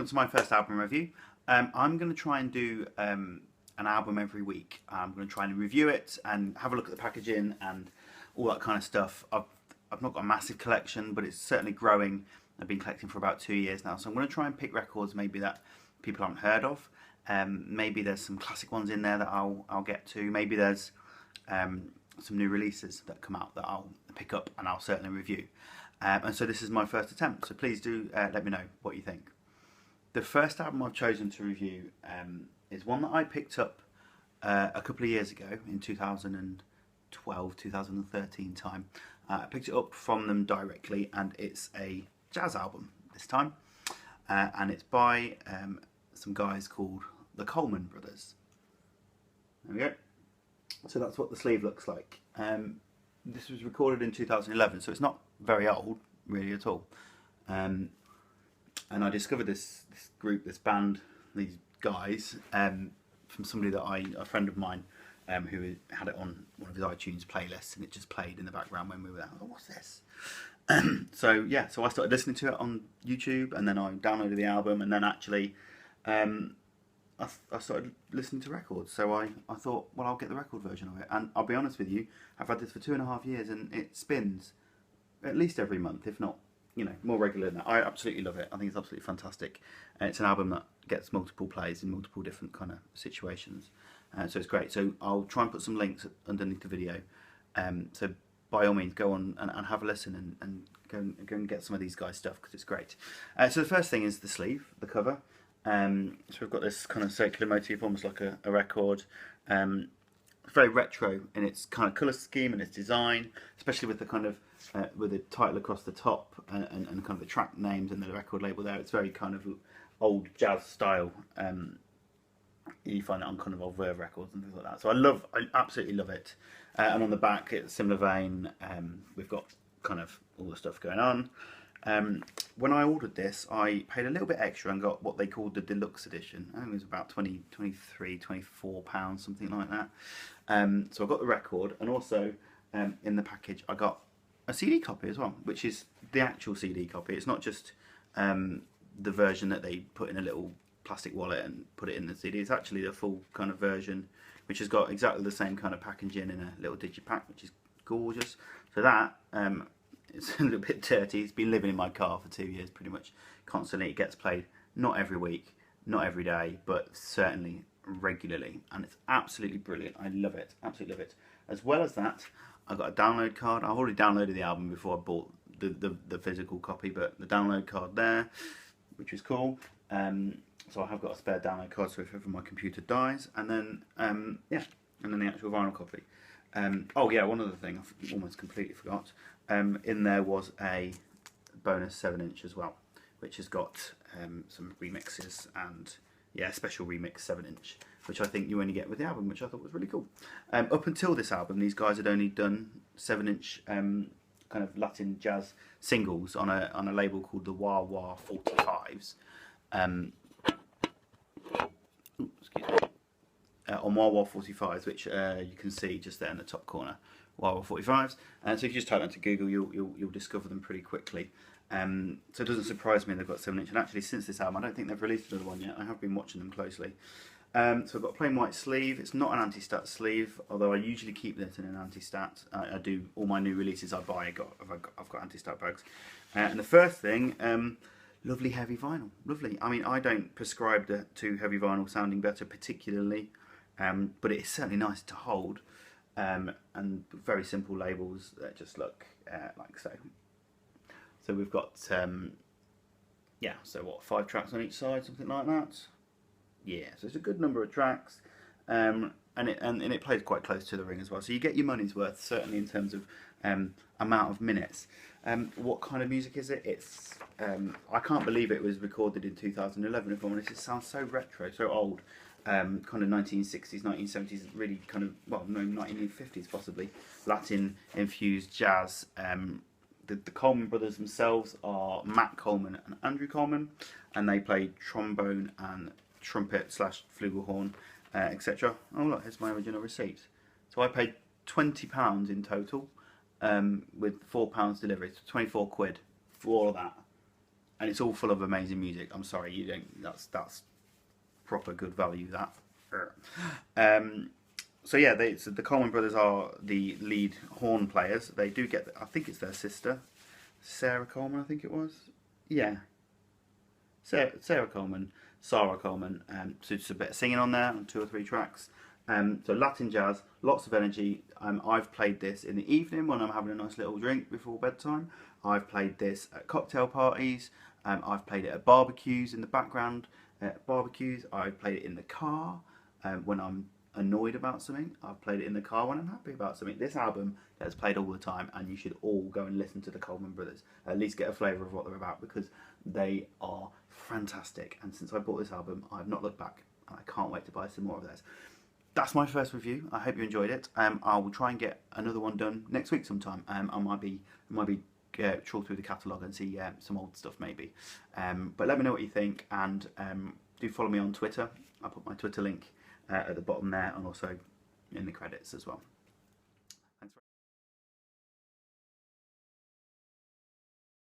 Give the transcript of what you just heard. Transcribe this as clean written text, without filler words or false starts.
welcome to my first album review. I'm going to try and do an album every week. I'm going to try and review it and have a look at the packaging and all that kind of stuff. I've not got a massive collection, but it's certainly growing. I've been collecting for about 2 years now, so I'm going to try and pick records maybe that people haven't heard of. Maybe there's some classic ones in there that I'll get to. Maybe there's some new releases that come out that I'll pick up and I'll certainly review. And so this is my first attempt, so please do let me know what you think. The first album I've chosen to review is one that I picked up a couple of years ago in 2012, 2013 time. I picked it up from them directly, and it's a jazz album this time, and it's by some guys called the Colman Brothers. There we go. So that's what the sleeve looks like. This was recorded in 2011, so it's not very old really at all. And I discovered this group, this band, these guys from somebody that a friend of mine who had it on one of his iTunes playlists, and it just played in the background when we were there. I thought, what's this? So I started listening to it on YouTube, and then I downloaded the album, and then actually I started listening to records. So I thought, well, I'll get the record version of it. And I'll be honest with you, I've had this for 2.5 years, and it spins at least every month, if not, more regular than that. I absolutely love it. I think it's absolutely fantastic. It's an album that gets multiple plays in multiple different kind of situations. So it's great. So I'll try and put some links underneath the video. So by all means, go on and have a listen and go and get some of these guys' stuff, because it's great. So the first thing is the sleeve, the cover. So we've got this kind of circular motif, almost like a record. It's very retro in its kind of colour scheme and its design, especially with the kind of with the title across the top and kind of the track names and the record label there. It's very kind of old jazz style. You find that on kind of old Verve records and things like that. So I absolutely love it. And on the back, it's a similar vein. We've got kind of all the stuff going on. When I ordered this, I paid a little bit extra and got what they called the deluxe edition. I think it was about 23, 24 pounds, something like that. So I got the record, and also in the package I got a CD copy as well, which is the actual CD copy. It's not just the version that they put in a little plastic wallet and put it in the CD. It's actually the full kind of version, which has got exactly the same kind of packaging in a little digipack, which is gorgeous. So that it's a little bit dirty. It's been living in my car for 2 years pretty much constantly. It gets played not every week, not every day, but certainly regularly, and it's absolutely brilliant. I love it, absolutely love it. As well as that, I've got a download card. I've already downloaded the album before I bought the physical copy, but the download card there, which is cool. So I have got a spare download card, so if ever my computer dies, and then and then the actual vinyl copy. Oh yeah, one other thing I almost completely forgot. In there was a bonus 7-inch as well, which has got some remixes and a special remix 7-inch, which I think you only get with the album, which I thought was really cool. Up until this album, these guys had only done 7-inch kind of Latin jazz singles on a label called the Wah Wah 45s. Excuse me. On Wah Wah 45s, which you can see just there in the top corner, Wah Wah 45s. And so if you just type that into Google, you'll discover them pretty quickly. So it doesn't surprise me they've got 7-inch. And actually, since this album, I don't think they've released another one yet. I have been watching them closely. So I've got a plain white sleeve. It's not an anti-stat sleeve, although I usually keep this in an anti-stat. I do all my new releases I buy. I've got anti-stat bags. And the first thing, lovely heavy vinyl. Lovely. I mean, I don't prescribe to heavy vinyl sounding better particularly. But it is certainly nice to hold, and very simple labels that just look like so. So we've got, so what, 5 tracks on each side, something like that? Yeah, so it's a good number of tracks, and it plays quite close to the ring as well. So you get your money's worth, certainly in terms of amount of minutes. What kind of music is it? It's, I can't believe it was recorded in 2011, if I'm honest. It sounds so retro, so old. Kind of 1960s, 1970s, really kind of, well, no, 1950s possibly, Latin infused jazz. The Colman Brothers themselves are Matt Colman and Andrew Colman, and they play trombone and trumpet / flugelhorn, etc. Oh look, here's my original receipt. So I paid £20 in total, with £4 delivery, so 24 quid for all of that. and it's all full of amazing music. I'm sorry, you don't. That's proper good value. That. So yeah, so the Colman Brothers are the lead horn players. They do get, I think it's their sister, Sarah Colman, I think it was. Yeah, Sarah Colman, Sarah Colman. So just a bit of singing on there on 2 or 3 tracks. So Latin jazz, lots of energy. I've played this in the evening when I'm having a nice little drink before bedtime. I've played this at cocktail parties. I've played it at barbecues in the background. At barbecues, I've played it in the car when I'm annoyed about something. I've played it in the car when I'm happy about something. This album gets played all the time, and you should all go and listen to the Colman Brothers. At least get a flavour of what they're about, because they are fantastic. And since I bought this album, I've not looked back. I can't wait to buy some more of theirs. That's my first review. I hope you enjoyed it. I will try and get another one done next week sometime. I might be trawl through the catalogue and see some old stuff maybe. But let me know what you think, and do follow me on Twitter. I'll put my Twitter link at the bottom there, and also in the credits as well.